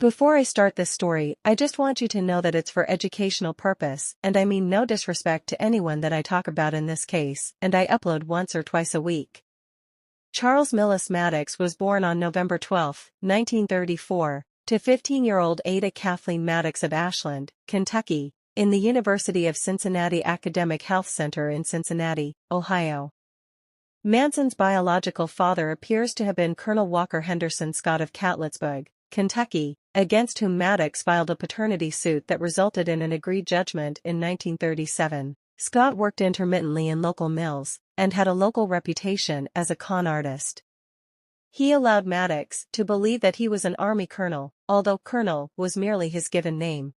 Before I start this story, I just want you to know that it's for educational purpose, and I mean no disrespect to anyone that I talk about in this case, and I upload once or twice a week. Charles Millis Maddox was born on November 12, 1934, to 15-year-old Ada Kathleen Maddox of Ashland, Kentucky, in the University of Cincinnati Academic Health Center in Cincinnati, Ohio. Manson's biological father appears to have been Colonel Walker Henderson Scott of Catlettsburg, Kentucky, against whom Maddox filed a paternity suit that resulted in an agreed judgment in 1937. Scott worked intermittently in local mills, and had a local reputation as a con artist. He allowed Maddox to believe that he was an Army colonel, although colonel was merely his given name.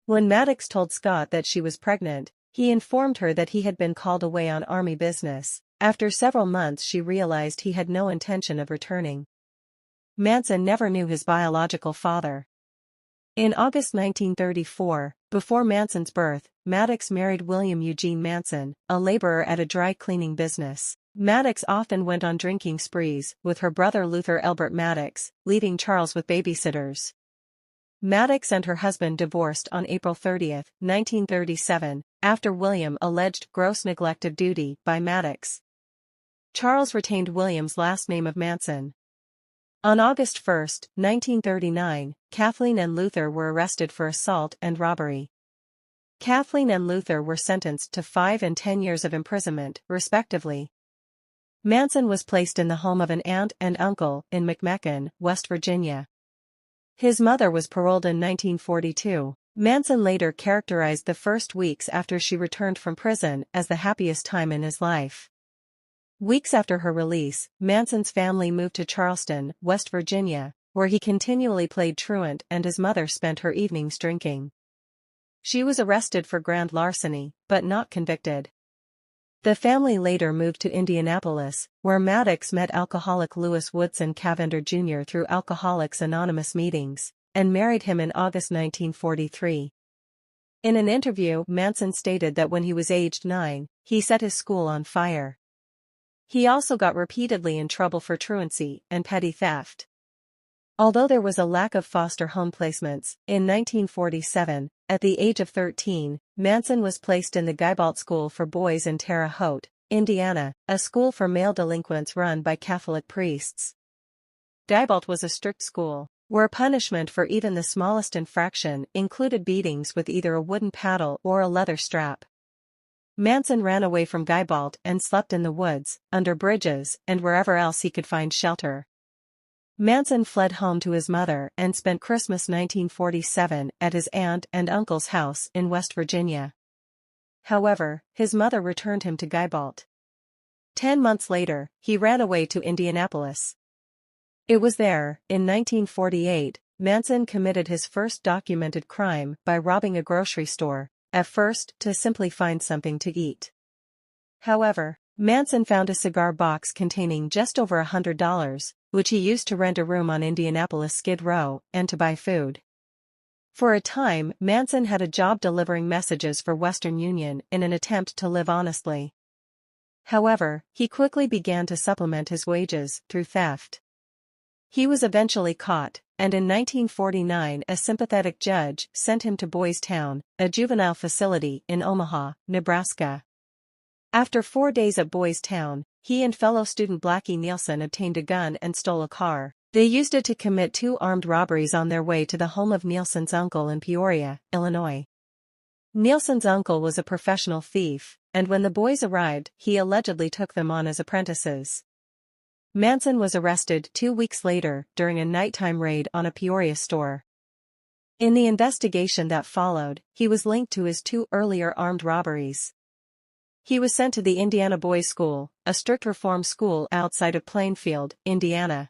When Maddox told Scott that she was pregnant, he informed her that he had been called away on Army business. After several months she realized he had no intention of returning. Manson never knew his biological father. In August 1934, before Manson's birth, Maddox married William Eugene Manson, a laborer at a dry cleaning business. Maddox often went on drinking sprees with her brother Luther Elbert Maddox, leaving Charles with babysitters. Maddox and her husband divorced on April 30, 1937, after William alleged gross neglect of duty by Maddox. Charles retained William's last name of Manson. On August 1, 1939, Kathleen and Luther were arrested for assault and robbery. Kathleen and Luther were sentenced to 5 and 10 years of imprisonment, respectively. Manson was placed in the home of an aunt and uncle in McMecken, West Virginia. His mother was paroled in 1942. Manson later characterized the first weeks after she returned from prison as the happiest time in his life. Weeks after her release, Manson's family moved to Charleston, West Virginia, where he continually played truant and his mother spent her evenings drinking. She was arrested for grand larceny, but not convicted. The family later moved to Indianapolis, where Maddox met alcoholic Louis Woodson Cavender Jr. through Alcoholics Anonymous meetings, and married him in August 1943. In an interview, Manson stated that when he was aged 9, he set his school on fire. He also got repeatedly in trouble for truancy and petty theft. Although there was a lack of foster home placements, in 1947, at the age of 13, Manson was placed in the Guybaldt School for Boys in Terre Haute, Indiana, a school for male delinquents run by Catholic priests. Guybaldt was a strict school, where punishment for even the smallest infraction included beatings with either a wooden paddle or a leather strap. Manson ran away from Guybaldt and slept in the woods, under bridges, and wherever else he could find shelter. Manson fled home to his mother and spent Christmas 1947 at his aunt and uncle's house in West Virginia. However, his mother returned him to Guybaldt. 10 months later, he ran away to Indianapolis. It was there, in 1948, Manson committed his first documented crime by robbing a grocery store, at first to simply find something to eat. However, Manson found a cigar box containing just over $100, which he used to rent a room on Indianapolis Skid Row and to buy food. For a time, Manson had a job delivering messages for Western Union in an attempt to live honestly. However, he quickly began to supplement his wages through theft. He was eventually caught, and in 1949 a sympathetic judge sent him to Boys Town, a juvenile facility in Omaha, Nebraska. After 4 days at Boys Town, he and fellow student Blackie Nielsen obtained a gun and stole a car. They used it to commit 2 armed robberies on their way to the home of Nielsen's uncle in Peoria, Illinois. Nielsen's uncle was a professional thief, and when the boys arrived, he allegedly took them on as apprentices. Manson was arrested 2 weeks later during a nighttime raid on a Peoria store. In the investigation that followed, he was linked to his 2 earlier armed robberies. He was sent to the Indiana Boys School, a strict reform school outside of Plainfield, Indiana.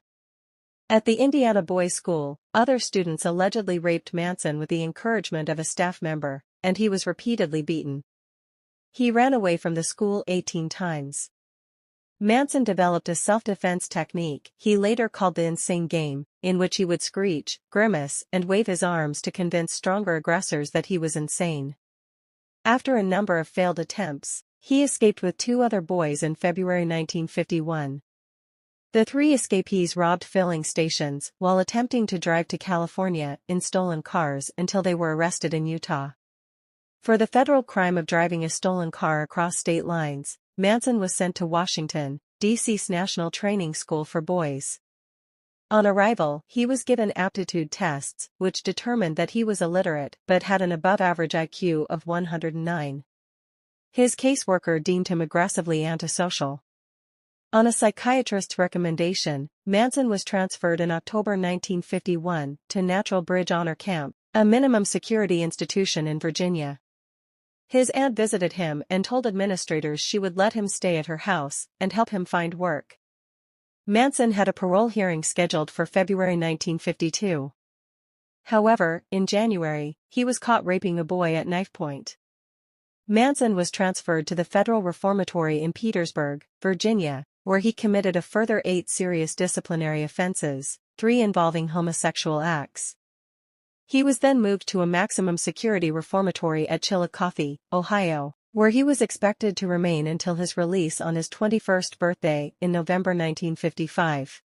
At the Indiana Boys School, other students allegedly raped Manson with the encouragement of a staff member, and he was repeatedly beaten. He ran away from the school 18 times. Manson developed a self-defense technique he later called the insane game, in which he would screech, grimace, and wave his arms to convince stronger aggressors that he was insane. After a number of failed attempts, he escaped with 2 other boys in February 1951. The three escapees robbed filling stations while attempting to drive to California in stolen cars until they were arrested in Utah. For the federal crime of driving a stolen car across state lines, Manson was sent to Washington, D.C.'s National Training School for Boys. On arrival, he was given aptitude tests, which determined that he was illiterate but had an above-average IQ of 109. His caseworker deemed him aggressively antisocial. On a psychiatrist's recommendation, Manson was transferred in October 1951 to Natural Bridge Honor Camp, a minimum security institution in Virginia. His aunt visited him and told administrators she would let him stay at her house and help him find work. Manson had a parole hearing scheduled for February 1952. However, in January, he was caught raping a boy at knife point. Manson was transferred to the Federal Reformatory in Petersburg, Virginia, where he committed a further 8 serious disciplinary offenses, 3 involving homosexual acts. He was then moved to a maximum security reformatory at Chillicothe, Ohio, where he was expected to remain until his release on his 21st birthday in November 1955.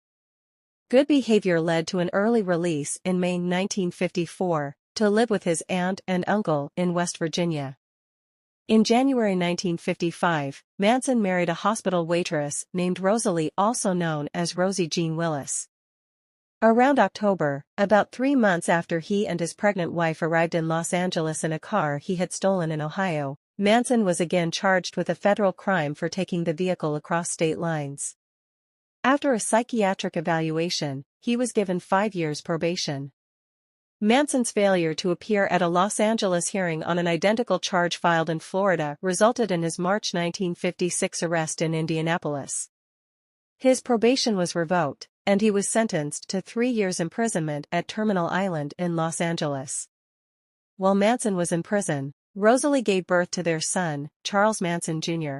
Good behavior led to an early release in May 1954, to live with his aunt and uncle in West Virginia. In January 1955, Manson married a hospital waitress named Rosalie, also known as Rosie Jean Willis. Around October, about 3 months after he and his pregnant wife arrived in Los Angeles in a car he had stolen in Ohio, Manson was again charged with a federal crime for taking the vehicle across state lines. After a psychiatric evaluation, he was given 5 years probation. Manson's failure to appear at a Los Angeles hearing on an identical charge filed in Florida resulted in his March 1956 arrest in Indianapolis. His probation was revoked, and he was sentenced to 3 years imprisonment at Terminal Island in Los Angeles. While Manson was in prison, Rosalie gave birth to their son, Charles Manson Jr.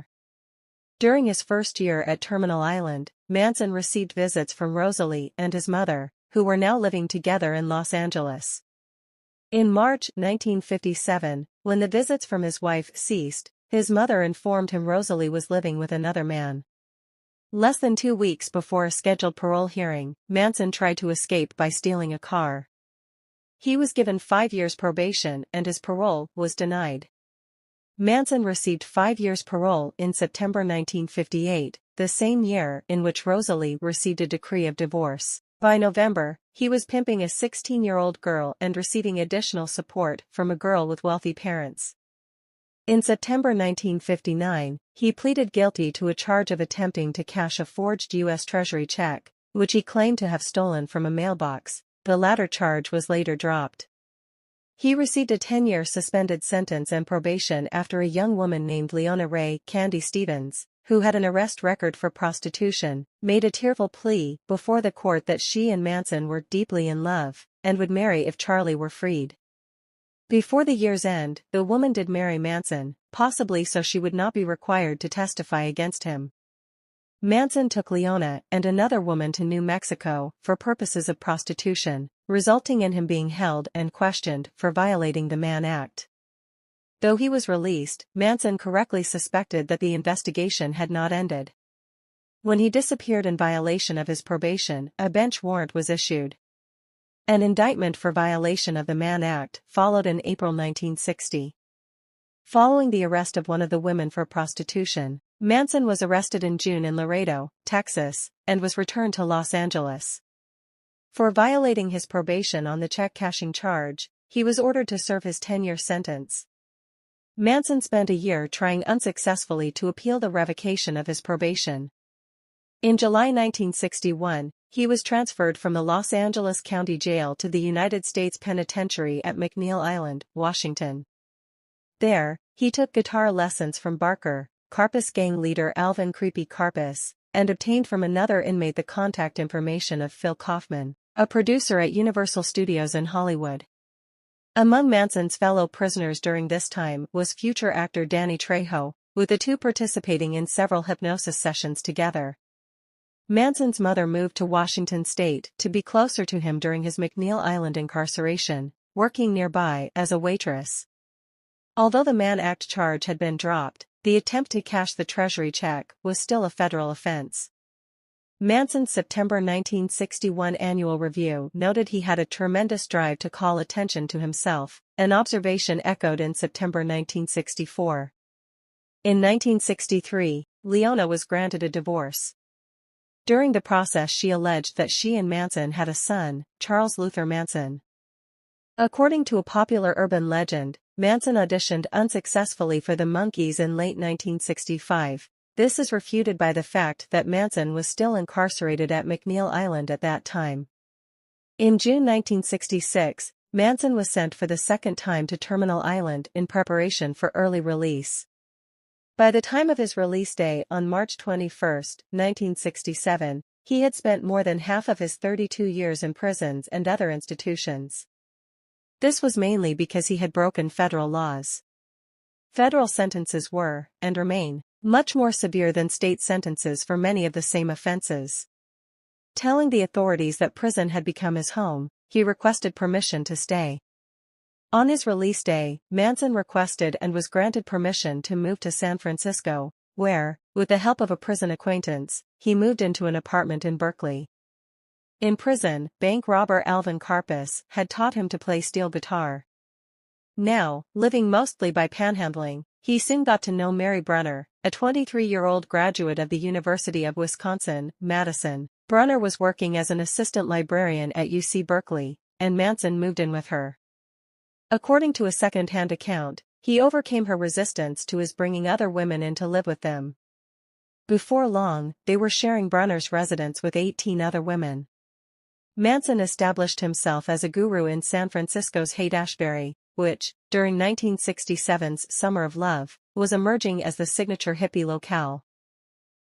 During his first year at Terminal Island, Manson received visits from Rosalie and his mother, who were now living together in Los Angeles. In March 1957, when the visits from his wife ceased, his mother informed him Rosalie was living with another man. Less than 2 weeks before a scheduled parole hearing, Manson tried to escape by stealing a car. He was given 5 years probation and his parole was denied. Manson received 5 years parole in September 1958, the same year in which Rosalie received a decree of divorce. By November, he was pimping a 16-year-old girl and receiving additional support from a girl with wealthy parents. In September 1959, he pleaded guilty to a charge of attempting to cash a forged U.S. Treasury check, which he claimed to have stolen from a mailbox. The latter charge was later dropped. He received a 10-year suspended sentence and probation after a young woman named Leona Ray Candy Stevens, who had an arrest record for prostitution, made a tearful plea before the court that she and Manson were deeply in love, and would marry if Charlie were freed. Before the year's end, the woman did marry Manson, possibly so she would not be required to testify against him. Manson took Leona and another woman to New Mexico for purposes of prostitution, resulting in him being held and questioned for violating the Mann Act. Though he was released, Manson correctly suspected that the investigation had not ended. When he disappeared in violation of his probation, a bench warrant was issued. An indictment for violation of the Mann Act followed in April 1960. Following the arrest of one of the women for prostitution, Manson was arrested in June in Laredo, Texas, and was returned to Los Angeles. For violating his probation on the check-cashing charge, he was ordered to serve his 10-year sentence. Manson spent a year trying unsuccessfully to appeal the revocation of his probation. In July 1961, he was transferred from the Los Angeles County Jail to the United States Penitentiary at McNeil Island, Washington. There, he took guitar lessons from Barker, Karpus gang leader Alvin Creepy Karpus, and obtained from another inmate the contact information of Phil Kaufman, a producer at Universal Studios in Hollywood. Among Manson's fellow prisoners during this time was future actor Danny Trejo, with the two participating in several hypnosis sessions together. Manson's mother moved to Washington State to be closer to him during his McNeil Island incarceration, working nearby as a waitress. Although the Mann Act charge had been dropped, the attempt to cash the Treasury check was still a federal offense. Manson's September 1961 annual review noted he had a tremendous drive to call attention to himself, an observation echoed in September 1964. In 1963, Leona was granted a divorce. During the process she alleged that she and Manson had a son, Charles Luther Manson. According to a popular urban legend, Manson auditioned unsuccessfully for the Monkees in late 1965. This is refuted by the fact that Manson was still incarcerated at McNeil Island at that time. In June 1966, Manson was sent for the second time to Terminal Island in preparation for early release. By the time of his release day on March 21, 1967, he had spent more than half of his 32 years in prisons and other institutions. This was mainly because he had broken federal laws. Federal sentences were, and remain, much more severe than state sentences for many of the same offenses. Telling the authorities that prison had become his home, he requested permission to stay. On his release day, Manson requested and was granted permission to move to San Francisco, where, with the help of a prison acquaintance, he moved into an apartment in Berkeley. In prison, bank robber Alvin Karpis had taught him to play steel guitar. Now, living mostly by panhandling, he soon got to know Mary Brunner, a 23-year-old graduate of the University of Wisconsin-Madison. Brunner was working as an assistant librarian at UC Berkeley, and Manson moved in with her. According to a second-hand account, he overcame her resistance to his bringing other women in to live with them. Before long, they were sharing Brunner's residence with 18 other women. Manson established himself as a guru in San Francisco's Haight-Ashbury, which, during 1967's Summer of Love, was emerging as the signature hippie locale.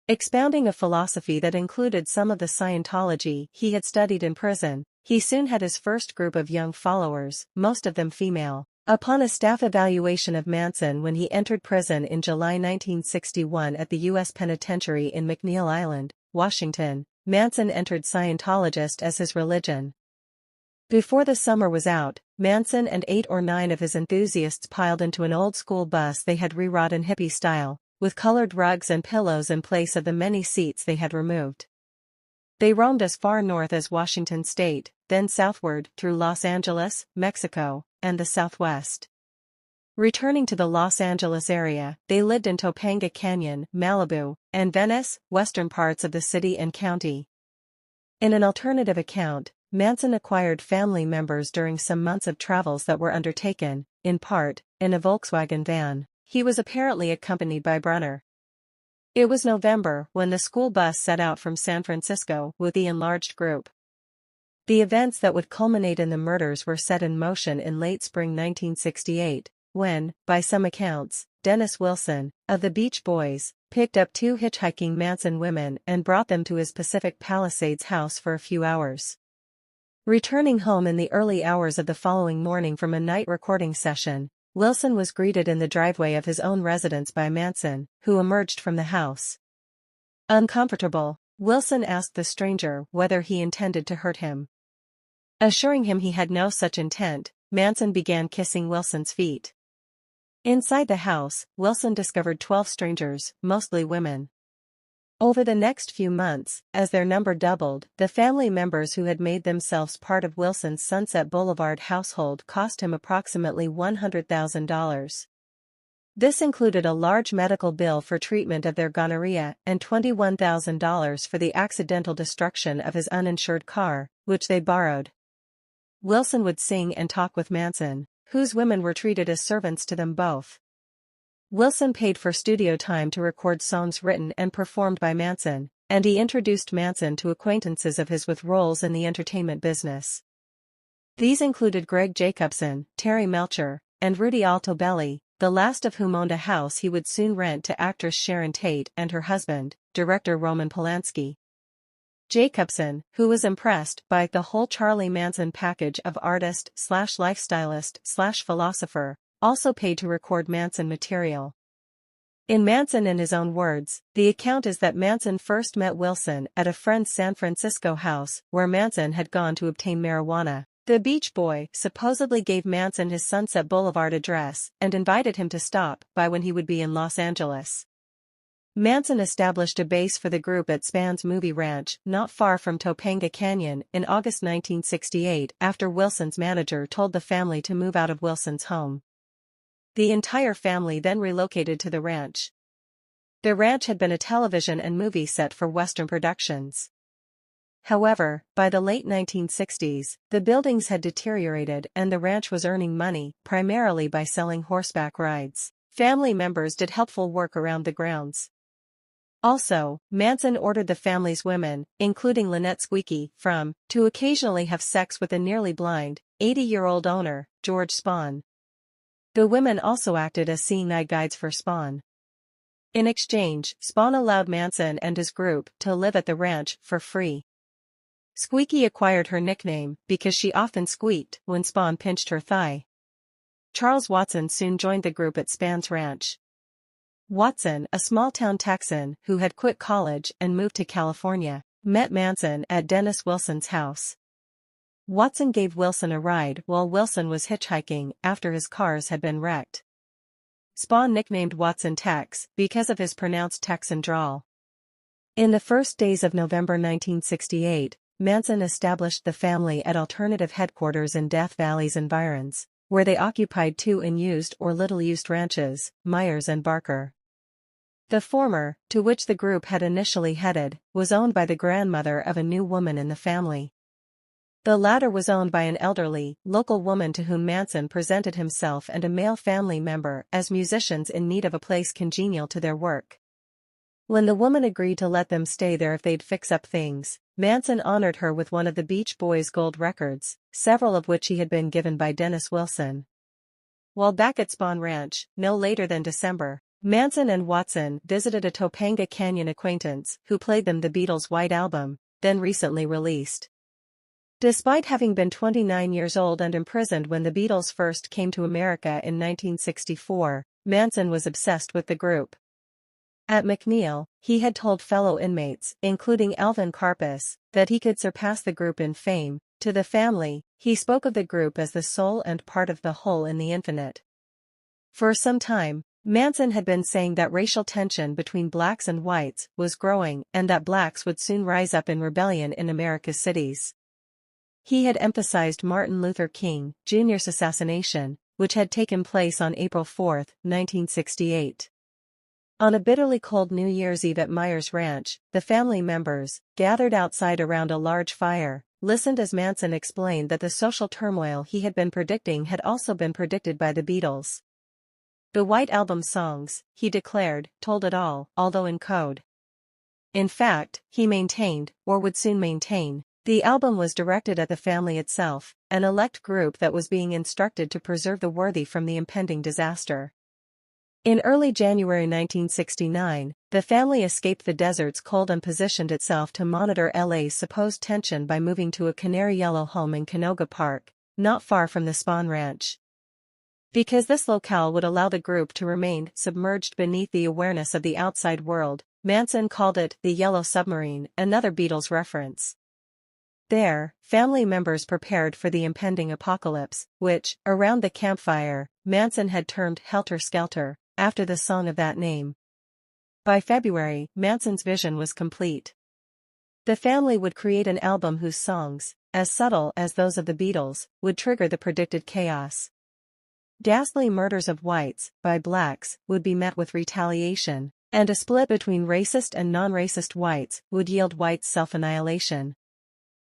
Expounding a philosophy that included some of the Scientology he had studied in prison, he soon had his first group of young followers, most of them female. Upon a staff evaluation of Manson when he entered prison in July 1961 at the U.S. Penitentiary in McNeil Island, Washington, Manson entered Scientologist as his religion. Before the summer was out, Manson and 8 or 9 of his enthusiasts piled into an old-school bus they had rewrought in hippie style, with colored rugs and pillows in place of the many seats they had removed. They roamed as far north as Washington state, then southward through Los Angeles, Mexico, and the Southwest. Returning to the Los Angeles area, they lived in Topanga Canyon, Malibu, and Venice, western parts of the city and county. In an alternative account, Manson acquired family members during some months of travels that were undertaken, in part, in a Volkswagen van. He was apparently accompanied by Brunner. It was November when the school bus set out from San Francisco with the enlarged group. The events that would culminate in the murders were set in motion in late spring 1968, when, by some accounts, Dennis Wilson, of the Beach Boys, picked up 2 hitchhiking Manson women and brought them to his Pacific Palisades house for a few hours. Returning home in the early hours of the following morning from a night recording session, Wilson was greeted in the driveway of his own residence by Manson, who emerged from the house. Uncomfortable, Wilson asked the stranger whether he intended to hurt him. Assuring him he had no such intent, Manson began kissing Wilson's feet. Inside the house, Wilson discovered 12 strangers, mostly women. Over the next few months, as their number doubled, the family members who had made themselves part of Wilson's Sunset Boulevard household cost him approximately $100,000. This included a large medical bill for treatment of their gonorrhea and $21,000 for the accidental destruction of his uninsured car, which they borrowed. Wilson would sing and talk with Manson, whose women were treated as servants to them both. Wilson paid for studio time to record songs written and performed by Manson, and he introduced Manson to acquaintances of his with roles in the entertainment business. These included Greg Jacobson, Terry Melcher, and Rudy Altobelli, the last of whom owned a house he would soon rent to actress Sharon Tate and her husband, director Roman Polanski. Jacobson, who was impressed by the whole Charlie Manson package of artist/lifestylist/philosopher, also paid to record Manson material. In Manson and his own words, the account is that Manson first met Wilson at a friend's San Francisco house where Manson had gone to obtain marijuana. The Beach Boy supposedly gave Manson his Sunset Boulevard address and invited him to stop by when he would be in Los Angeles. Manson established a base for the group at Span's Movie Ranch, not far from Topanga Canyon, in August 1968 after Wilson's manager told the family to move out of Wilson's home. The entire family then relocated to the ranch. The ranch had been a television and movie set for Western productions. However, by the late 1960s, the buildings had deteriorated and the ranch was earning money, primarily by selling horseback rides. Family members did helpful work around the grounds. Also, Manson ordered the family's women, including Lynette Squeaky, to occasionally have sex with the nearly blind, 80-year-old owner, George Spahn. The women also acted as seeing eye guides for Spahn. In exchange, Spahn allowed Manson and his group to live at the ranch for free. Squeaky acquired her nickname because she often squeaked when Spahn pinched her thigh. Charles Watson soon joined the group at Span's ranch. Watson, a small-town Texan who had quit college and moved to California, met Manson at Dennis Wilson's house. Watson gave Wilson a ride while Wilson was hitchhiking after his cars had been wrecked. Spahn nicknamed Watson Tex because of his pronounced Texan drawl. In the first days of November 1968, Manson established the family at alternative headquarters in Death Valley's environs, where they occupied two unused or little-used ranches, Myers and Barker. The former, to which the group had initially headed, was owned by the grandmother of a new woman in the family. The latter was owned by an elderly, local woman to whom Manson presented himself and a male family member as musicians in need of a place congenial to their work. When the woman agreed to let them stay there if they'd fix up things, Manson honored her with one of the Beach Boys' gold records, several of which he had been given by Dennis Wilson. While back at Spahn Ranch, no later than December, Manson and Watson visited a Topanga Canyon acquaintance who played them the Beatles' White Album, then recently released. Despite having been 29 years old and imprisoned when the Beatles first came to America in 1964, Manson was obsessed with the group. At McNeil, he had told fellow inmates, including Alvin Karpis, that he could surpass the group in fame. To the family, he spoke of the group as the soul and part of the whole in the infinite. For some time, Manson had been saying that racial tension between blacks and whites was growing and that blacks would soon rise up in rebellion in America's cities. He had emphasized Martin Luther King, Jr.'s assassination, which had taken place on April 4, 1968. On a bitterly cold New Year's Eve at Myers Ranch, the family members, gathered outside around a large fire, listened as Manson explained that the social turmoil he had been predicting had also been predicted by the Beatles. The White Album songs, he declared, told it all, although in code. In fact, he maintained, or would soon maintain, the album was directed at the family itself, an elect group that was being instructed to preserve the worthy from the impending disaster. In early January 1969, the family escaped the desert's cold and positioned itself to monitor LA's supposed tension by moving to a canary yellow home in Canoga Park, not far from the Spahn Ranch. Because this locale would allow the group to remain submerged beneath the awareness of the outside world, Manson called it the Yellow Submarine, another Beatles reference. There, family members prepared for the impending apocalypse, which, around the campfire, Manson had termed Helter Skelter, after the song of that name. By February, Manson's vision was complete. The family would create an album whose songs, as subtle as those of the Beatles, would trigger the predicted chaos. Ghastly murders of whites, by blacks, would be met with retaliation, and a split between racist and non-racist whites would yield whites' self-annihilation.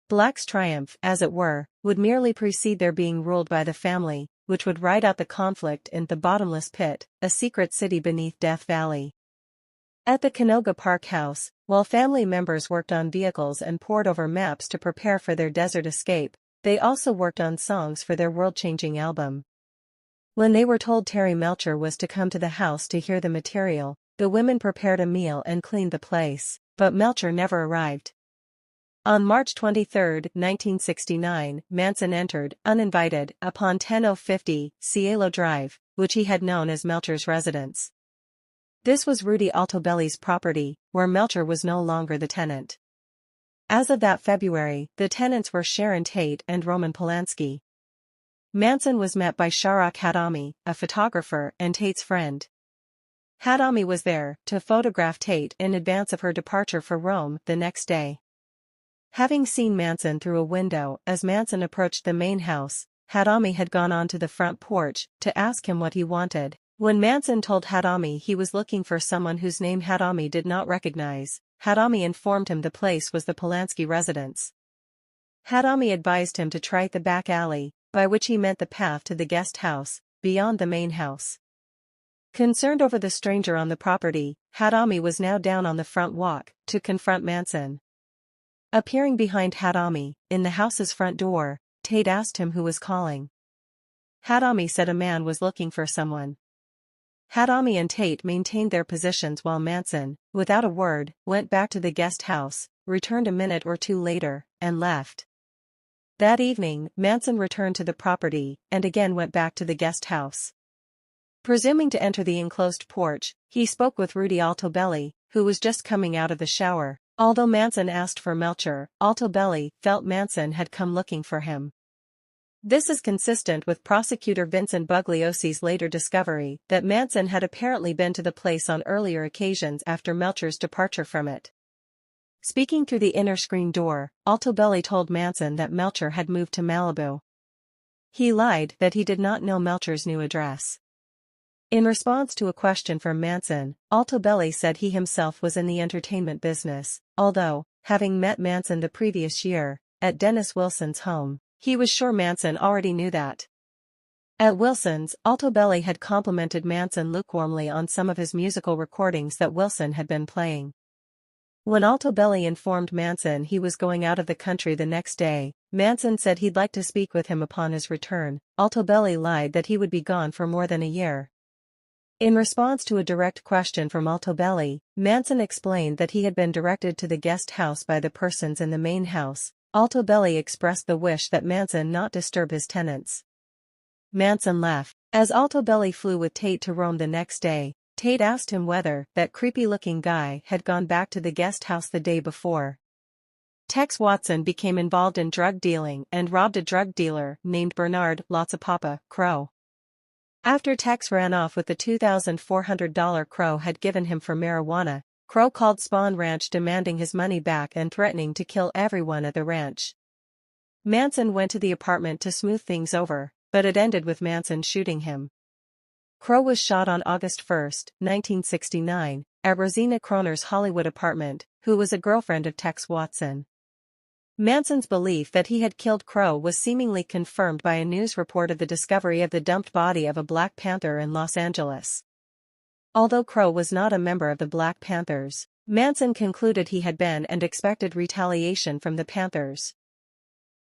Blacks' triumph, as it were, would merely precede their being ruled by the family, which would ride out the conflict in the Bottomless Pit, a secret city beneath Death Valley. At the Canoga Park house, while family members worked on vehicles and pored over maps to prepare for their desert escape, they also worked on songs for their world-changing album. When they were told Terry Melcher was to come to the house to hear the material, the women prepared a meal and cleaned the place, but Melcher never arrived. On March 23, 1969, Manson entered, uninvited, upon 10050 Cielo Drive, which he had known as Melcher's residence. This was Rudy Altobelli's property, where Melcher was no longer the tenant. As of that February, the tenants were Sharon Tate and Roman Polanski. Manson was met by Shahrokh Hatami, a photographer and Tate's friend. Hadami was there to photograph Tate in advance of her departure for Rome the next day. Having seen Manson through a window as Manson approached the main house, Hadami had gone onto the front porch to ask him what he wanted. When Manson told Hadami he was looking for someone whose name Hadami did not recognize, Hadami informed him the place was the Polanski residence. Hadami advised him to try the back alley, by which he meant the path to the guest house, beyond the main house. Concerned over the stranger on the property, Hadami was now down on the front walk to confront Manson. Appearing behind Hadami, in the house's front door, Tate asked him who was calling. Hadami said a man was looking for someone. Hadami and Tate maintained their positions while Manson, without a word, went back to the guest house, returned a minute or two later, and left. That evening, Manson returned to the property, and again went back to the guest house. Presuming to enter the enclosed porch, he spoke with Rudy Altobelli, who was just coming out of the shower. Although Manson asked for Melcher, Altobelli felt Manson had come looking for him. This is consistent with prosecutor Vincent Bugliosi's later discovery that Manson had apparently been to the place on earlier occasions after Melcher's departure from it. Speaking through the inner screen door, Altobelli told Manson that Melcher had moved to Malibu. He lied that he did not know Melcher's new address. In response to a question from Manson, Altobelli said he himself was in the entertainment business, although, having met Manson the previous year, at Dennis Wilson's home, he was sure Manson already knew that. At Wilson's, Altobelli had complimented Manson lukewarmly on some of his musical recordings that Wilson had been playing. When Altobelli informed Manson he was going out of the country the next day, Manson said he'd like to speak with him upon his return. Altobelli lied that he would be gone for more than a year. In response to a direct question from Altobelli, Manson explained that he had been directed to the guest house by the persons in the main house. Altobelli expressed the wish that Manson not disturb his tenants. Manson left. As Altobelli flew with Tate to Rome the next day, Tate asked him whether that creepy-looking guy had gone back to the guest house the day before. Tex Watson became involved in drug dealing and robbed a drug dealer named Bernard Lotzapapa Crow. After Tex ran off with the $2,400 Crow had given him for marijuana, Crow called Spawn Ranch demanding his money back and threatening to kill everyone at the ranch. Manson went to the apartment to smooth things over, but it ended with Manson shooting him. Crow was shot on August 1, 1969, at Rosina Kroner's Hollywood apartment, who was a girlfriend of Tex Watson. Manson's belief that he had killed Crow was seemingly confirmed by a news report of the discovery of the dumped body of a Black Panther in Los Angeles. Although Crow was not a member of the Black Panthers, Manson concluded he had been and expected retaliation from the Panthers.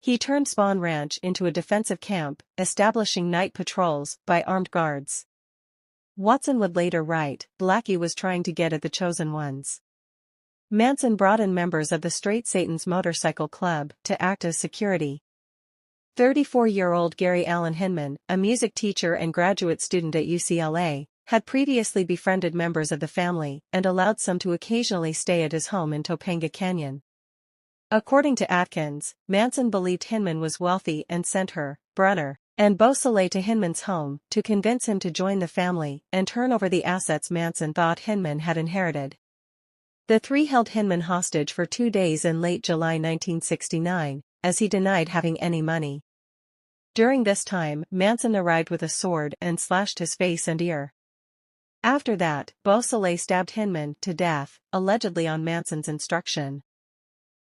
He turned Spawn Ranch into a defensive camp, establishing night patrols by armed guards. Watson would later write, Blackie was trying to get at the chosen ones. Manson brought in members of the Straight Satan's Motorcycle Club to act as security. 34-year-old Gary Allen Hinman, a music teacher and graduate student at UCLA, had previously befriended members of the family and allowed some to occasionally stay at his home in Topanga Canyon. According to Atkins, Manson believed Hinman was wealthy and sent her, Brunner, and Beausoleil to Hinman's home to convince him to join the family and turn over the assets Manson thought Hinman had inherited. The three held Hinman hostage for 2 days in late July 1969, as he denied having any money. During this time, Manson arrived with a sword and slashed his face and ear. After that, Beausoleil stabbed Hinman to death, allegedly on Manson's instruction.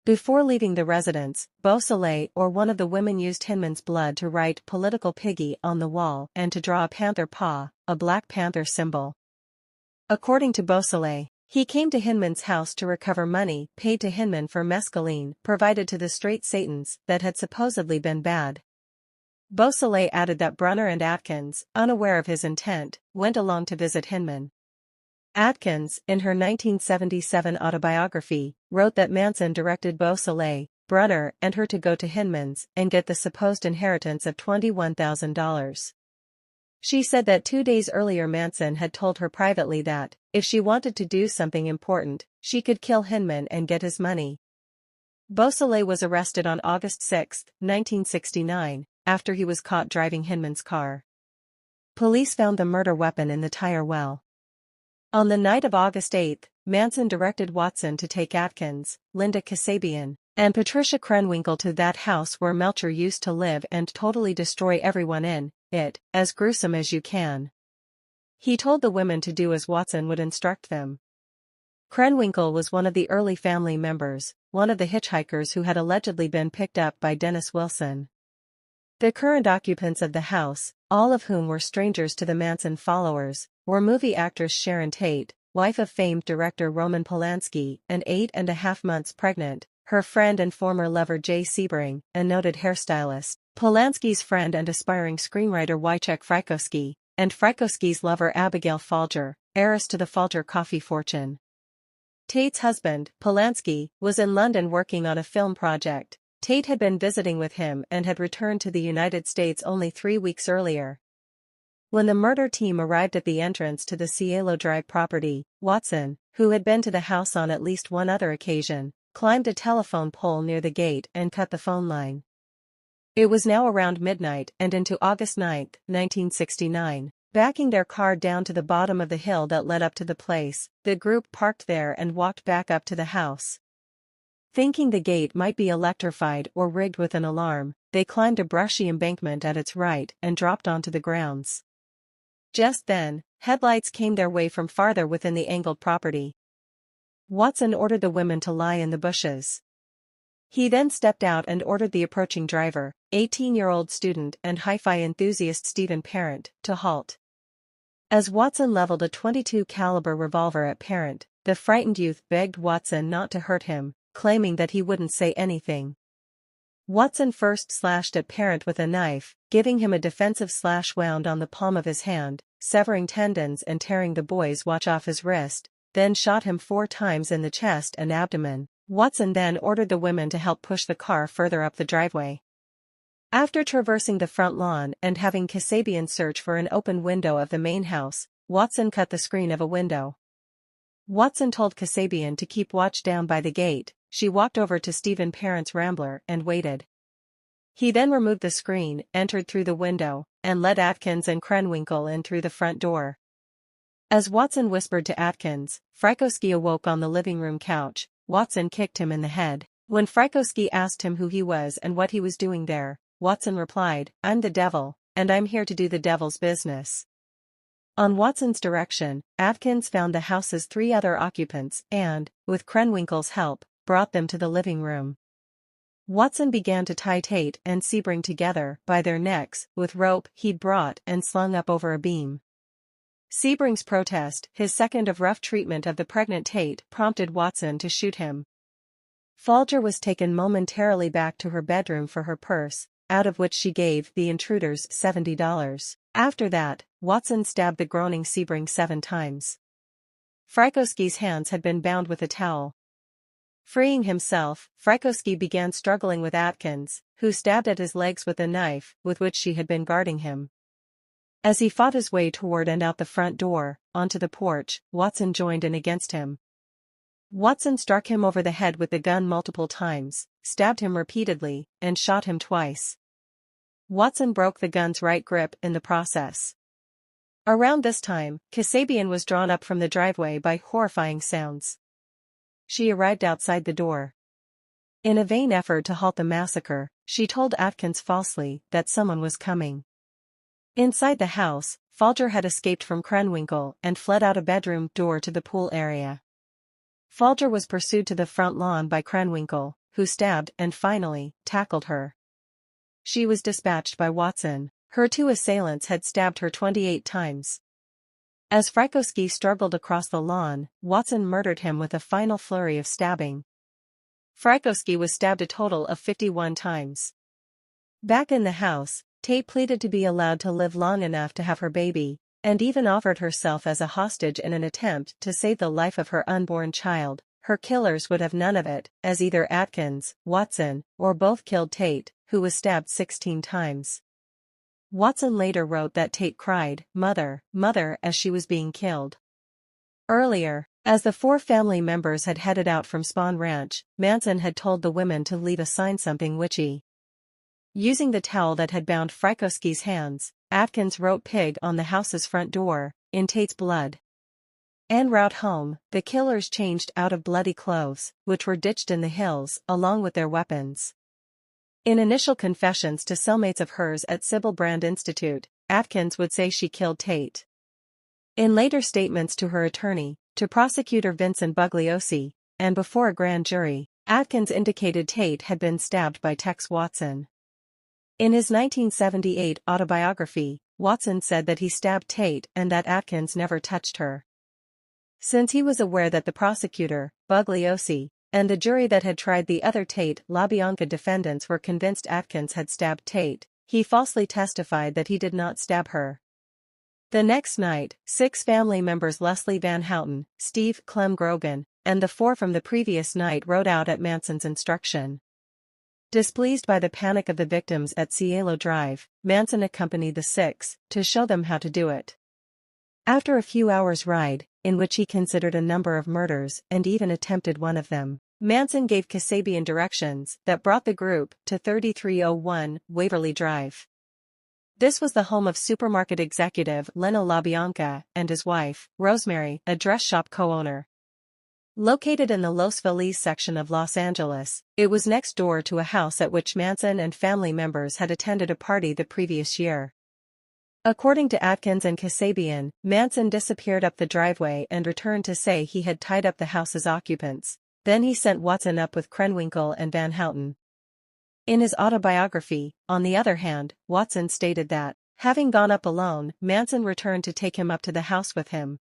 Before leaving the residence, Beausoleil or one of the women used Hinman's blood to write "Political Piggy" on the wall and to draw a panther paw, a Black Panther symbol. According to Beausoleil, he came to Hinman's house to recover money paid to Hinman for mescaline provided to the Straight Satans that had supposedly been bad. Beausoleil added that Brunner and Atkins, unaware of his intent, went along to visit Hinman. Atkins, in her 1977 autobiography, wrote that Manson directed Beausoleil, Brunner, and her to go to Hinman's and get the supposed inheritance of $21,000. She said that 2 days earlier Manson had told her privately that, if she wanted to do something important, she could kill Hinman and get his money. Beausoleil was arrested on August 6, 1969, after he was caught driving Hinman's car. Police found the murder weapon in the tire well. On the night of August 8, Manson directed Watson to take Atkins, Linda Kasabian, and Patricia Krenwinkel to that house where Melcher used to live and totally destroy everyone in it, as gruesome as you can. He told the women to do as Watson would instruct them. Krenwinkel was one of the early family members, one of the hitchhikers who had allegedly been picked up by Dennis Wilson. The current occupants of the house, all of whom were strangers to the Manson followers, were movie actress Sharon Tate, wife of famed director Roman Polanski, and 8.5 months pregnant, her friend and former lover Jay Sebring, a noted hairstylist, Polanski's friend and aspiring screenwriter Wojciech Frykowski, and Frykowski's lover Abigail Folger, heiress to the Folger coffee fortune. Tate's husband, Polanski, was in London working on a film project. Tate had been visiting with him and had returned to the United States only 3 weeks earlier. When the murder team arrived at the entrance to the Cielo Drive property, Watson, who had been to the house on at least one other occasion, climbed a telephone pole near the gate and cut the phone line. It was now around midnight and into August 9, 1969. Backing their car down to the bottom of the hill that led up to the place, the group parked there and walked back up to the house. Thinking the gate might be electrified or rigged with an alarm, they climbed a brushy embankment at its right and dropped onto the grounds. Just then, headlights came their way from farther within the angled property. Watson ordered the women to lie in the bushes. He then stepped out and ordered the approaching driver, 18-year-old student and hi-fi enthusiast Stephen Parent, to halt. As Watson leveled a .22 caliber revolver at Parent, the frightened youth begged Watson not to hurt him, claiming that he wouldn't say anything. Watson first slashed at Parent with a knife, giving him a defensive slash wound on the palm of his hand, severing tendons and tearing the boy's watch off his wrist, then shot him 4 times in the chest and abdomen. Watson then ordered the women to help push the car further up the driveway. After traversing the front lawn and having Kasabian search for an open window of the main house, Watson cut the screen of a window. Watson told Kasabian to keep watch down by the gate. She walked over to Stephen Parent's Rambler and waited. He then removed the screen, entered through the window, and led Atkins and Krenwinkel in through the front door. As Watson whispered to Atkins, Frykowski awoke on the living room couch. Watson kicked him in the head. When Frykowski asked him who he was and what he was doing there, Watson replied, "I'm the devil, and I'm here to do the devil's business." On Watson's direction, Atkins found the house's 3 other occupants and, with Krenwinkel's help, brought them to the living room. Watson began to tie Tate and Sebring together by their necks with rope he'd brought and slung up over a beam. Sebring's protest, his second of rough treatment of the pregnant Tate, prompted Watson to shoot him. Folger was taken momentarily back to her bedroom for her purse, out of which she gave the intruders $70. After that, Watson stabbed the groaning Sebring 7 times. Frykowski's hands had been bound with a towel. Freeing himself, Frykowski began struggling with Atkins, who stabbed at his legs with a knife with which she had been guarding him. As he fought his way toward and out the front door, onto the porch, Watson joined in against him. Watson struck him over the head with the gun multiple times, stabbed him repeatedly, and shot him twice. Watson broke the gun's right grip in the process. Around this time, Kasabian was drawn up from the driveway by horrifying sounds. She arrived outside the door. In a vain effort to halt the massacre, she told Atkins falsely that someone was coming. Inside the house, Folger had escaped from Krenwinkel and fled out a bedroom door to the pool area. Folger was pursued to the front lawn by Krenwinkel, who stabbed and finally tackled her. She was dispatched by Watson. Her 2 assailants had stabbed her 28 times. As Frykowski struggled across the lawn, Watson murdered him with a final flurry of stabbing. Frykowski was stabbed a total of 51 times. Back in the house, Tate pleaded to be allowed to live long enough to have her baby, and even offered herself as a hostage in an attempt to save the life of her unborn child. Her killers would have none of it, as either Atkins, Watson, or both killed Tate, who was stabbed 16 times. Watson later wrote that Tate cried, "Mother, Mother," as she was being killed. Earlier, as the 4 family members had headed out from Spawn Ranch, Manson had told the women to leave a sign something witchy. Using the towel that had bound Frykowski's hands, Atkins wrote "pig" on the house's front door, in Tate's blood. En route home, the killers changed out of bloody clothes, which were ditched in the hills, along with their weapons. In initial confessions to cellmates of hers at Sybil Brand Institute, Atkins would say she killed Tate. In later statements to her attorney, to prosecutor Vincent Bugliosi, and before a grand jury, Atkins indicated Tate had been stabbed by Tex Watson. In his 1978 autobiography, Watson said that he stabbed Tate and that Atkins never touched her. Since he was aware that the prosecutor, Bugliosi, and the jury that had tried the other Tate-LaBianca defendants were convinced Atkins had stabbed Tate, he falsely testified that he did not stab her. The next night, 6 family members Leslie Van Houten, Steve Clem Grogan, and the 4 from the previous night rode out at Manson's instruction. Displeased by the panic of the victims at Cielo Drive, Manson accompanied the 6 to show them how to do it. After a few hours' ride, in which he considered a number of murders and even attempted one of them, Manson gave Kasabian directions that brought the group to 3301 Waverly Drive. This was the home of supermarket executive Leno LaBianca and his wife, Rosemary, a dress shop co-owner. Located in the Los Feliz section of Los Angeles, it was next door to a house at which Manson and family members had attended a party the previous year. According to Atkins and Kasabian, Manson disappeared up the driveway and returned to say he had tied up the house's occupants. Then he sent Watson up with Krenwinkel and Van Houten. In his autobiography, on the other hand, Watson stated that, having gone up alone, Manson returned to take him up to the house with him.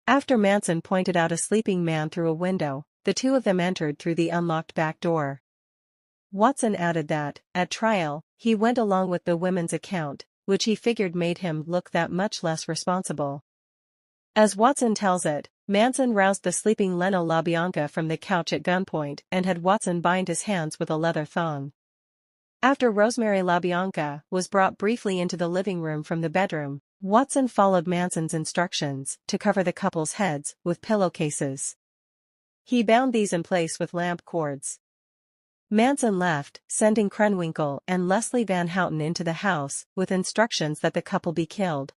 After Manson pointed out a sleeping man through a window, the 2 of them entered through the unlocked back door. Watson added that, at trial, he went along with the women's account, which he figured made him look that much less responsible. As Watson tells it, Manson roused the sleeping Leno LaBianca from the couch at gunpoint and had Watson bind his hands with a leather thong. After Rosemary LaBianca was brought briefly into the living room from the bedroom, Watson followed Manson's instructions to cover the couple's heads with pillowcases. He bound these in place with lamp cords. Manson left, sending Krenwinkel and Leslie Van Houten into the house with instructions that the couple be killed.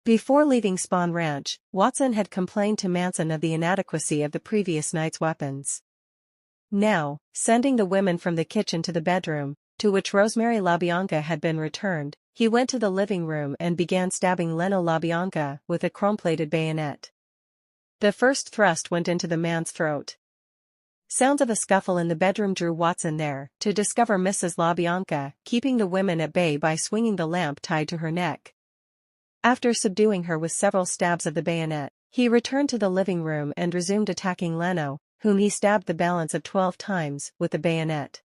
Before leaving Spahn Ranch, Watson had complained to Manson of the inadequacy of the previous night's weapons. Now, sending the women from the kitchen to the bedroom, to which Rosemary LaBianca had been returned, he went to the living room and began stabbing Leno LaBianca with a chrome-plated bayonet. The first thrust went into the man's throat. Sounds of a scuffle in the bedroom drew Watson there, to discover Mrs. LaBianca keeping the women at bay by swinging the lamp tied to her neck. After subduing her with several stabs of the bayonet, he returned to the living room and resumed attacking Leno, whom he stabbed the balance of 12 times with the bayonet.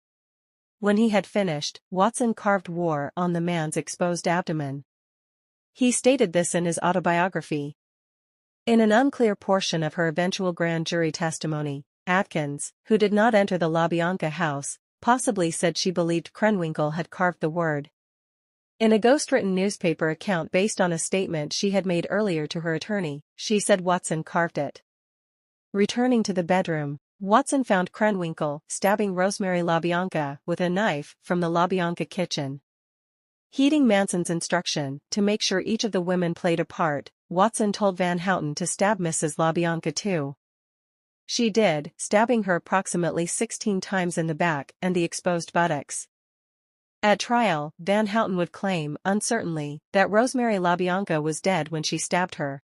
When he had finished, Watson carved war on the man's exposed abdomen. He stated this in his autobiography. In an unclear portion of her eventual grand jury testimony, Atkins, who did not enter the LaBianca house, possibly said she believed Krenwinkel had carved the word. In a ghostwritten newspaper account based on a statement she had made earlier to her attorney, she said Watson carved it. Returning to the bedroom, Watson found Krenwinkel stabbing Rosemary LaBianca with a knife from the LaBianca kitchen. Heeding Manson's instruction to make sure each of the women played a part, Watson told Van Houten to stab Mrs. LaBianca too. She did, stabbing her approximately 16 times in the back and the exposed buttocks. At trial, Van Houten would claim, uncertainly, that Rosemary LaBianca was dead when she stabbed her.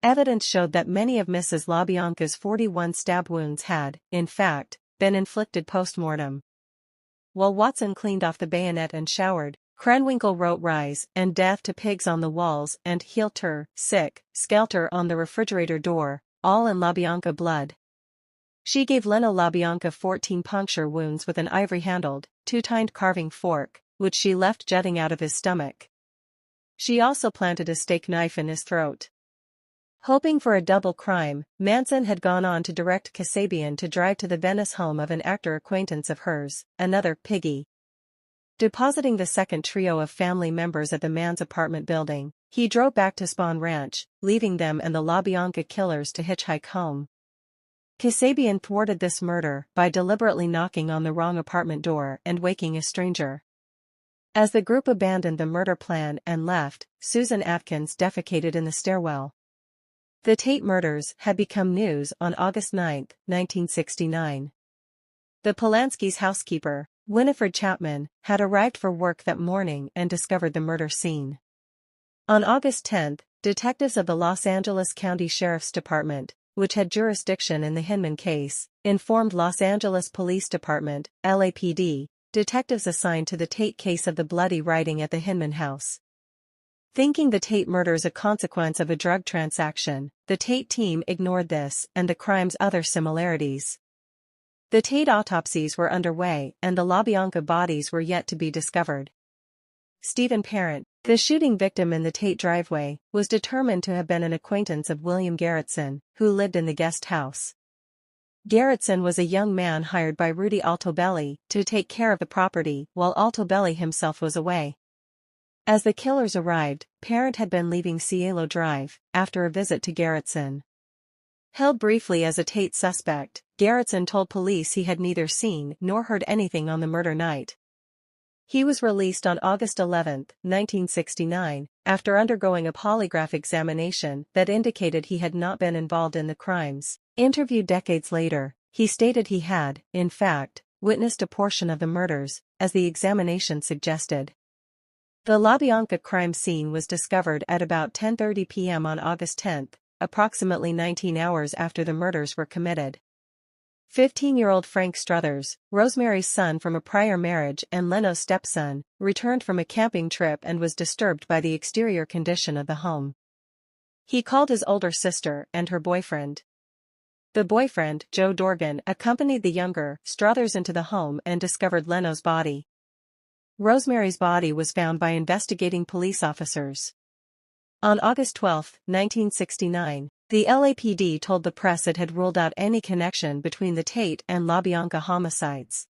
Evidence showed that many of Mrs. LaBianca's 41 stab wounds had, in fact, been inflicted post-mortem. While Watson cleaned off the bayonet and showered, Krenwinkel wrote "Rise" and "Death to Pigs" on the walls and "Hilter, Sick, Skelter" on the refrigerator door, all in LaBianca blood. She gave Leno LaBianca 14 puncture wounds with an ivory-handled, two-tined carving fork, which she left jutting out of his stomach. She also planted a steak knife in his throat. Hoping for a double crime, Manson had gone on to direct Kasabian to drive to the Venice home of an actor acquaintance of hers, another Piggy. Depositing the second trio of family members at the man's apartment building, he drove back to Spahn Ranch, leaving them and the LaBianca killers to hitchhike home. Kasabian thwarted this murder by deliberately knocking on the wrong apartment door and waking a stranger. As the group abandoned the murder plan and left, Susan Atkins defecated in the stairwell. The Tate murders had become news on August 9, 1969. The Polanski's housekeeper, Winifred Chapman, had arrived for work that morning and discovered the murder scene. On August 10, detectives of the Los Angeles County Sheriff's Department, which had jurisdiction in the Hinman case, informed Los Angeles Police Department, LAPD, detectives assigned to the Tate case of the bloody writing at the Hinman house. Thinking the Tate murders a consequence of a drug transaction, the Tate team ignored this and the crime's other similarities. The Tate autopsies were underway and the LaBianca bodies were yet to be discovered. Stephen Parent, the shooting victim in the Tate driveway, was determined to have been an acquaintance of William Garretson, who lived in the guest house. Garretson was a young man hired by Rudy Altobelli to take care of the property while Altobelli himself was away. As the killers arrived, Parent had been leaving Cielo Drive after a visit to Garretson. Held briefly as a Tate suspect, Garretson told police he had neither seen nor heard anything on the murder night. He was released on August 11, 1969, after undergoing a polygraph examination that indicated he had not been involved in the crimes. Interviewed decades later, he stated he had, in fact, witnessed a portion of the murders, as the examination suggested. The LaBianca crime scene was discovered at about 10:30 p.m. on August 10, approximately 19 hours after the murders were committed. 15-year-old Frank Struthers, Rosemary's son from a prior marriage and Leno's stepson, returned from a camping trip and was disturbed by the exterior condition of the home. He called his older sister and her boyfriend. The boyfriend, Joe Dorgan, accompanied the younger Struthers into the home and discovered Leno's body. Rosemary's body was found by investigating police officers. On August 12, 1969, the LAPD told the press it had ruled out any connection between the Tate and LaBianca homicides.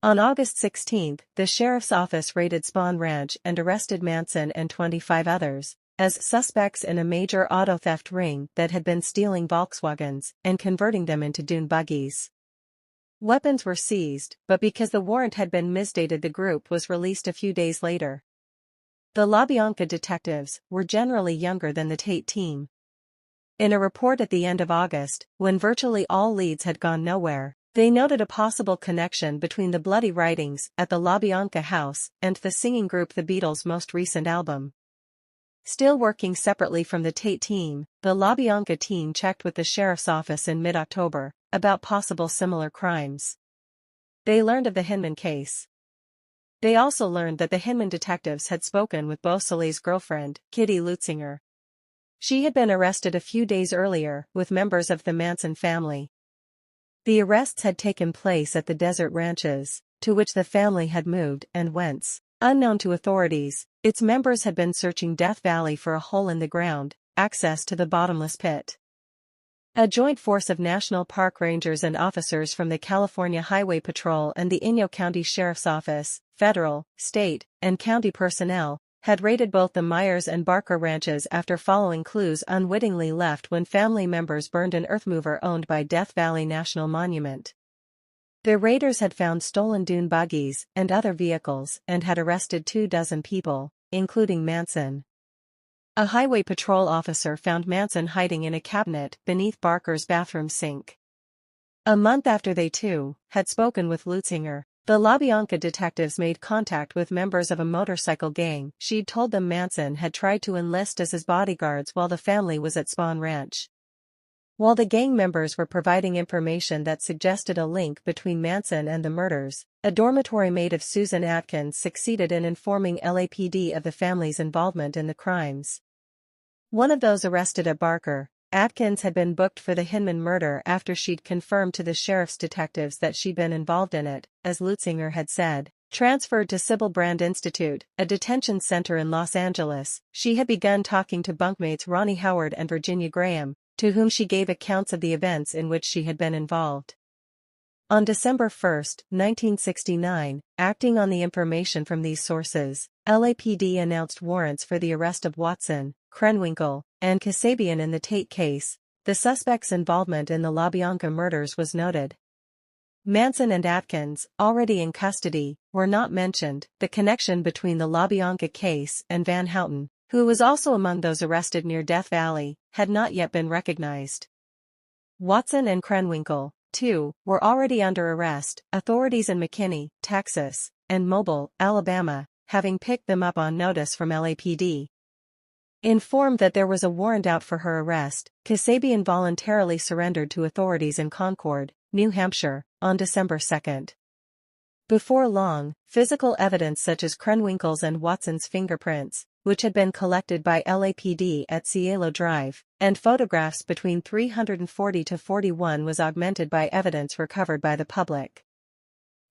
On August 16, the sheriff's office raided Spawn Ranch and arrested Manson and 25 others as suspects in a major auto theft ring that had been stealing Volkswagens and converting them into dune buggies. Weapons were seized, but because the warrant had been misdated, the group was released a few days later. The LaBianca detectives were generally younger than the Tate team. In a report at the end of August, when virtually all leads had gone nowhere, they noted a possible connection between the bloody writings at the LaBianca house and the singing group The Beatles' most recent album. Still working separately from the Tate team, the LaBianca team checked with the sheriff's office in mid-October about possible similar crimes. They learned of the Hinman case. They also learned that the Hinman detectives had spoken with Beausoleil's girlfriend, Kitty Lutzinger. She had been arrested a few days earlier with members of the Manson family. The arrests had taken place at the desert ranches, to which the family had moved and whence, unknown to authorities, its members had been searching Death Valley for a hole in the ground, access to the bottomless pit. A joint force of National Park Rangers and officers from the California Highway Patrol and the Inyo County Sheriff's Office, federal, state, and county personnel, had raided both the Myers and Barker ranches after following clues unwittingly left when family members burned an earthmover owned by Death Valley National Monument. The raiders had found stolen dune buggies and other vehicles and had arrested 24 people, including Manson. A highway patrol officer found Manson hiding in a cabinet beneath Barker's bathroom sink. A month after they too had spoken with Lutzinger, the LaBianca detectives made contact with members of a motorcycle gang. She'd told them Manson had tried to enlist as his bodyguards while the family was at Spawn Ranch. While the gang members were providing information that suggested a link between Manson and the murders, a dormitory maid of Susan Atkins succeeded in informing LAPD of the family's involvement in the crimes. One of those arrested at Barker, Atkins had been booked for the Hinman murder after she'd confirmed to the sheriff's detectives that she'd been involved in it, as Lutzinger had said. Transferred to Sybil Brand Institute, a detention center in Los Angeles, she had begun talking to bunkmates Ronnie Howard and Virginia Graham, to whom she gave accounts of the events in which she had been involved. On December 1, 1969, acting on the information from these sources, LAPD announced warrants for the arrest of Watson, Krenwinkel, and Kasabian in the Tate case. The suspects' involvement in the LaBianca murders was noted. Manson and Atkins, already in custody, were not mentioned. The connection between the LaBianca case and Van Houten, who was also among those arrested near Death Valley, had not yet been recognized. Watson and Krenwinkel, too, were already under arrest, authorities in McKinney, Texas, and Mobile, Alabama, having picked them up on notice from LAPD. Informed that there was a warrant out for her arrest, Kasabian voluntarily surrendered to authorities in Concord, New Hampshire, on December 2. Before long, physical evidence such as Krenwinkel's and Watson's fingerprints, which had been collected by LAPD at Cielo Drive, and photographs between 340 to 41 was augmented by evidence recovered by the public.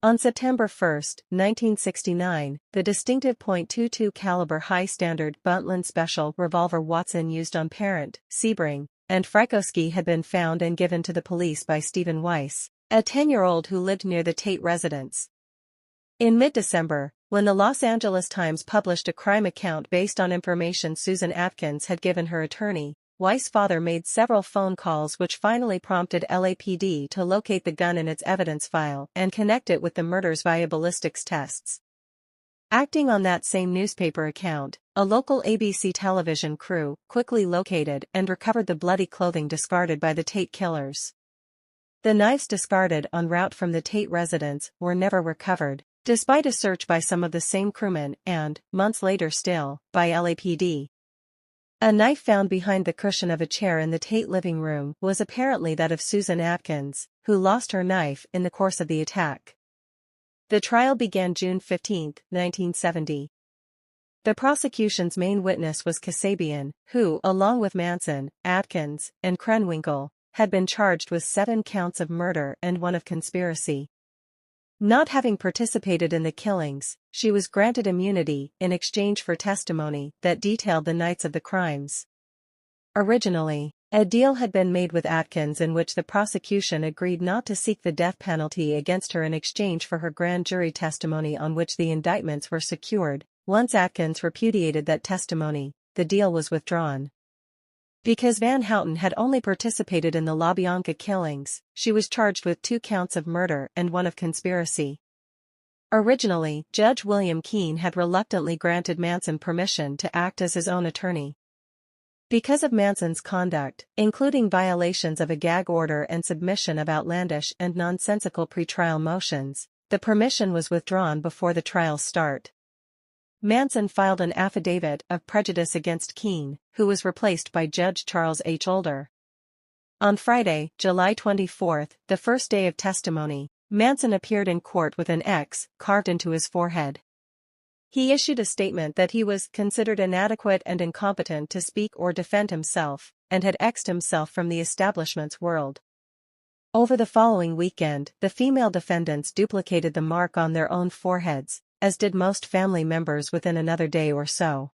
On September 1, 1969, the distinctive .22 caliber high-standard Buntland Special revolver Watson used on Parent, Sebring, and Frykowski had been found and given to the police by Stephen Weiss, a 10-year-old who lived near the Tate residence. In mid-December, when the Los Angeles Times published a crime account based on information Susan Atkins had given her attorney, Weiss' father made several phone calls which finally prompted LAPD to locate the gun in its evidence file and connect it with the murders via ballistics tests. Acting on that same newspaper account, a local ABC television crew quickly located and recovered the bloody clothing discarded by the Tate killers. The knives discarded en route from the Tate residence were never recovered, despite a search by some of the same crewmen and, months later still, by LAPD. A knife found behind the cushion of a chair in the Tate living room was apparently that of Susan Atkins, who lost her knife in the course of the attack. The trial began June 15, 1970. The prosecution's main witness was Kasabian, who, along with Manson, Atkins, and Krenwinkel, had been charged with 7 counts of murder and 1 of conspiracy. Not having participated in the killings, she was granted immunity in exchange for testimony that detailed the nights of the crimes. Originally, a deal had been made with Atkins in which the prosecution agreed not to seek the death penalty against her in exchange for her grand jury testimony on which the indictments were secured. Once Atkins repudiated that testimony, the deal was withdrawn. Because Van Houten had only participated in the LaBianca killings, she was charged with 2 counts of murder and 1 of conspiracy. Originally, Judge William Keene had reluctantly granted Manson permission to act as his own attorney. Because of Manson's conduct, including violations of a gag order and submission of outlandish and nonsensical pretrial motions, the permission was withdrawn before the trial's start. Manson filed an affidavit of prejudice against Keene, who was replaced by Judge Charles H. Older. On Friday, July 24, the first day of testimony, Manson appeared in court with an X carved into his forehead. He issued a statement that he was considered inadequate and incompetent to speak or defend himself, and had X'd himself from the establishment's world. Over the following weekend, the female defendants duplicated the mark on their own foreheads, as did most family members within another day or so.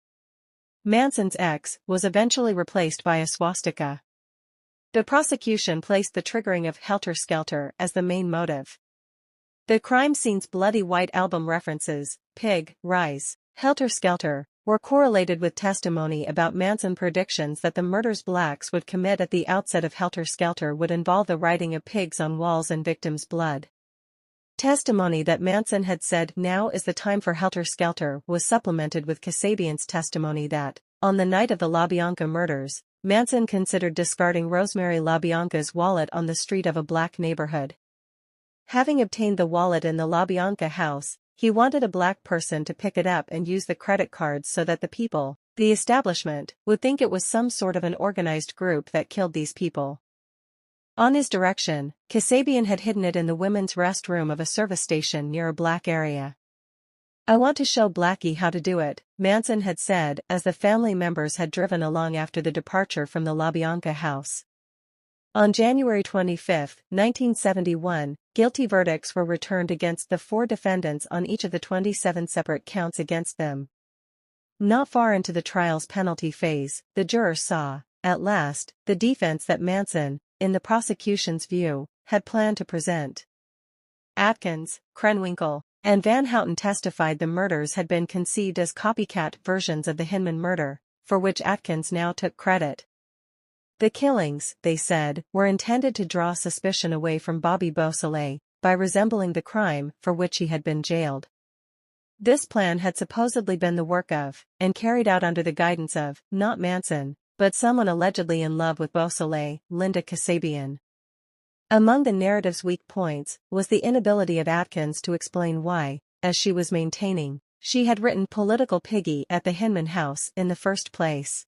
Manson's X was eventually replaced by a swastika. The prosecution placed the triggering of Helter Skelter as the main motive. The crime scene's bloody white album references, Pig, Rise, Helter Skelter, were correlated with testimony about Manson's predictions that the murders blacks would commit at the outset of Helter Skelter would involve the writing of pigs on walls and victims' blood. Testimony that Manson had said now is the time for Helter Skelter was supplemented with Kasabian's testimony that, on the night of the LaBianca murders, Manson considered discarding Rosemary LaBianca's wallet on the street of a black neighborhood. Having obtained the wallet in the LaBianca house, he wanted a black person to pick it up and use the credit cards so that the people, the establishment, would think it was some sort of an organized group that killed these people. On his direction, Kasabian had hidden it in the women's restroom of a service station near a black area. "I want to show Blackie how to do it," Manson had said as the family members had driven along after the departure from the LaBianca house. On January 25, 1971, guilty verdicts were returned against the 4 defendants on each of the 27 separate counts against them. Not far into the trial's penalty phase, the jurors saw, at last, the defense that Manson, in the prosecution's view, had planned to present. Atkins, Krenwinkel, and Van Houten testified the murders had been conceived as copycat versions of the Hinman murder, for which Atkins now took credit. The killings, they said, were intended to draw suspicion away from Bobby Beausoleil, by resembling the crime for which he had been jailed. This plan had supposedly been the work of, and carried out under the guidance of, not Manson, but someone allegedly in love with Beausoleil, Linda Kasabian. Among the narrative's weak points was the inability of Atkins to explain why, as she was maintaining, she had written political piggy at the Hinman house in the first place.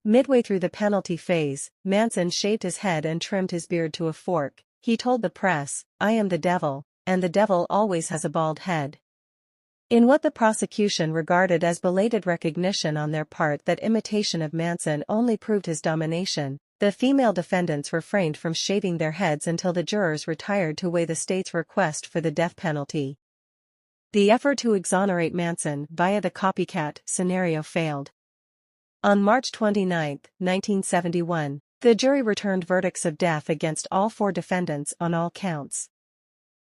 Midway through the penalty phase, Manson shaved his head and trimmed his beard to a fork. He told the press, "I am the devil, and the devil always has a bald head." In what the prosecution regarded as belated recognition on their part that imitation of Manson only proved his domination, the female defendants refrained from shaving their heads until the jurors retired to weigh the state's request for the death penalty. The effort to exonerate Manson via the copycat scenario failed. On March 29, 1971, the jury returned verdicts of death against all 4 defendants on all counts.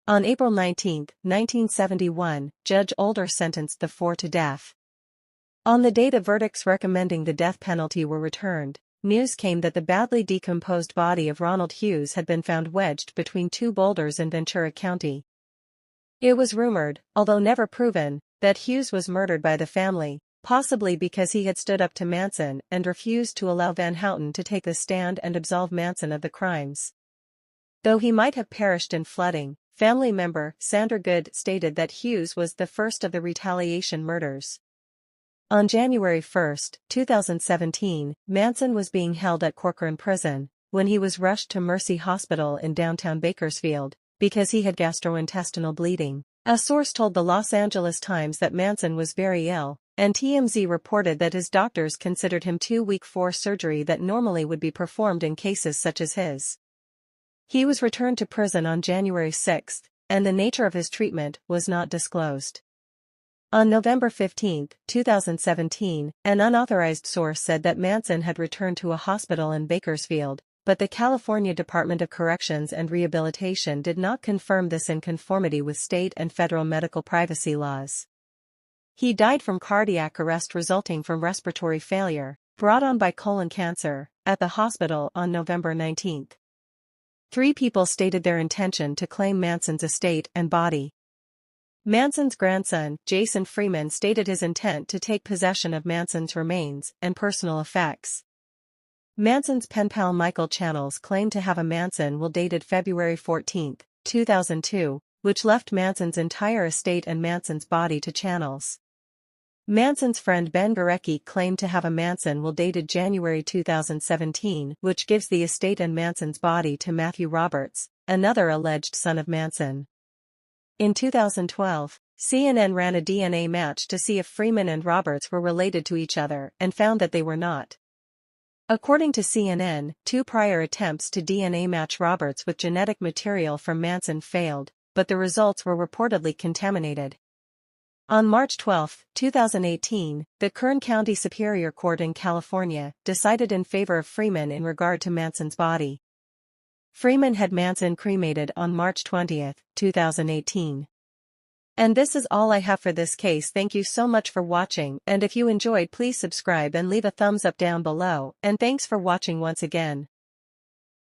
On April 19, 1971, Judge Older sentenced the 4 to death. On the day the verdicts recommending the death penalty were returned, news came that the badly decomposed body of Ronald Hughes had been found wedged between 2 boulders in Ventura County. It was rumored, although never proven, that Hughes was murdered by the family, possibly because he had stood up to Manson and refused to allow Van Houten to take the stand and absolve Manson of the crimes. Though he might have perished in flooding, family member Sandra Good stated that Hughes was the first of the retaliation murders. On January 1, 2017, Manson was being held at Corcoran Prison when he was rushed to Mercy Hospital in downtown Bakersfield because he had gastrointestinal bleeding. A source told the Los Angeles Times that Manson was very ill, and TMZ reported that his doctors considered him too weak for surgery that normally would be performed in cases such as his. He was returned to prison on January 6, and the nature of his treatment was not disclosed. On November 15, 2017, an unauthorized source said that Manson had returned to a hospital in Bakersfield, but the California Department of Corrections and Rehabilitation did not confirm this in conformity with state and federal medical privacy laws. He died from cardiac arrest resulting from respiratory failure, brought on by colon cancer, at the hospital on November 19. 3 people stated their intention to claim Manson's estate and body. Manson's grandson, Jason Freeman, stated his intent to take possession of Manson's remains and personal effects. Manson's pen pal Michael Channels claimed to have a Manson will dated February 14, 2002, which left Manson's entire estate and Manson's body to Channels. Manson's friend Ben Gorecki claimed to have a Manson will dated January 2017, which gives the estate and Manson's body to Matthew Roberts, another alleged son of Manson. In 2012, CNN ran a DNA match to see if Freeman and Roberts were related to each other and found that they were not. According to CNN, 2 prior attempts to DNA match Roberts with genetic material from Manson failed, but the results were reportedly contaminated. On March 12, 2018, the Kern County Superior Court in California decided in favor of Freeman in regard to Manson's body. Freeman had Manson cremated on March 20, 2018. And this is all I have for this case. Thank you so much for watching, and if you enjoyed, please subscribe and leave a thumbs up down below, and thanks for watching once again.